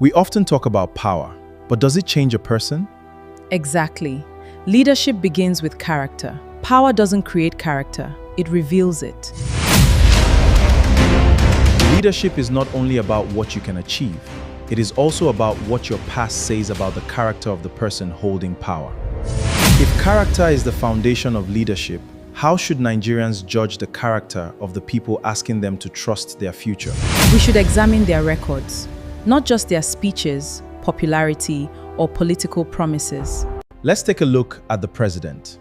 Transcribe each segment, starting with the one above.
We often talk about power, but does it change a person? Exactly. Leadership begins with character. Power doesn't create character, it reveals it. Leadership is not only about what you can achieve, it is also about what your past says about the character of the person holding power. If character is the foundation of leadership, how should Nigerians judge the character of the people asking them to trust their future? We should examine their records, not just their speeches, popularity, or political promises. Let's take a look at the president.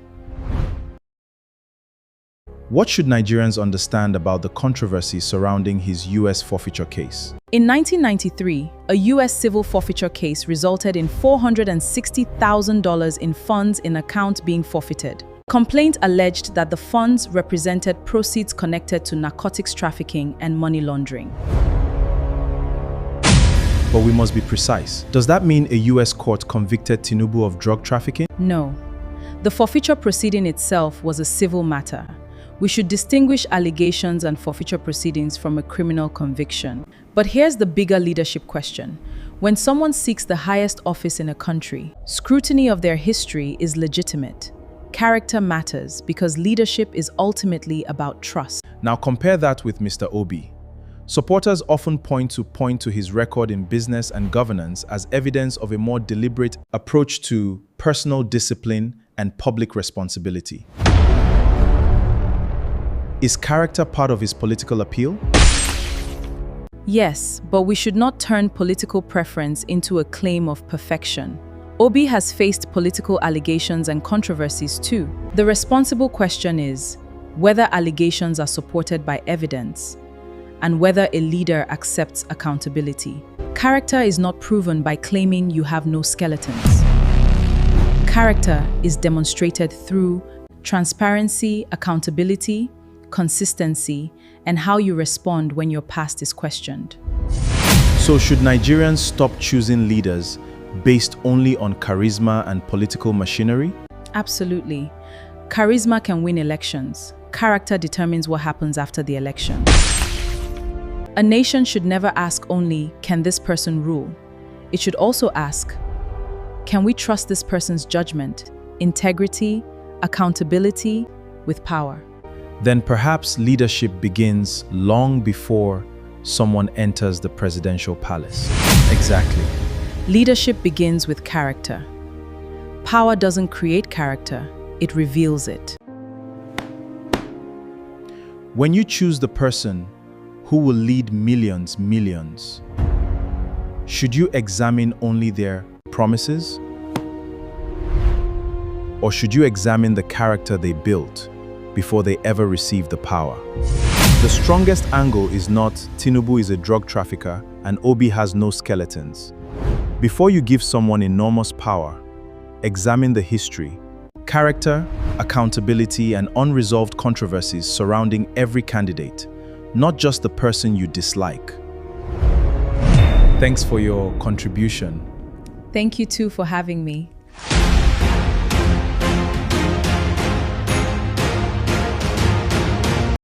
What should Nigerians understand about the controversy surrounding his U.S. forfeiture case? In 1993, a U.S. civil forfeiture case resulted in $460,000 in funds in account being forfeited. Complaint alleged that the funds represented proceeds connected to narcotics trafficking and money laundering. But we must be precise. Does that mean a U.S. court convicted Tinubu of drug trafficking? No. The forfeiture proceeding itself was a civil matter. We should distinguish allegations and forfeiture proceedings from a criminal conviction. But here's the bigger leadership question. When someone seeks the highest office in a country, scrutiny of their history is legitimate. Character matters because leadership is ultimately about trust. Now compare that with Mr. Obi. Supporters often point to his record in business and governance as evidence of a more deliberate approach to personal discipline and public responsibility. Is character part of his political appeal? Yes, but we should not turn political preference into a claim of perfection. Obi has faced political allegations and controversies too. The responsible question is whether allegations are supported by evidence and whether a leader accepts accountability. Character is not proven by claiming you have no skeletons. Character is demonstrated through transparency, accountability, consistency, and how you respond when your past is questioned. So should Nigerians stop choosing leaders based only on charisma and political machinery? Absolutely. Charisma can win elections. Character determines what happens after the election. A nation should never ask only, can this person rule? It should also ask, can we trust this person's judgment, integrity, accountability with power? Then perhaps leadership begins long before someone enters the presidential palace. Exactly. Leadership begins with character. Power doesn't create character, it reveals it. When you choose the person who will lead millions, should you examine only their promises? Or should you examine the character they built before they ever received the power? The strongest angle is not Tinubu is a drug trafficker and Obi has no skeletons. Before you give someone enormous power, examine the history, character, accountability, and unresolved controversies surrounding every candidate, not just the person you dislike. Thanks for your contribution. Thank you too for having me.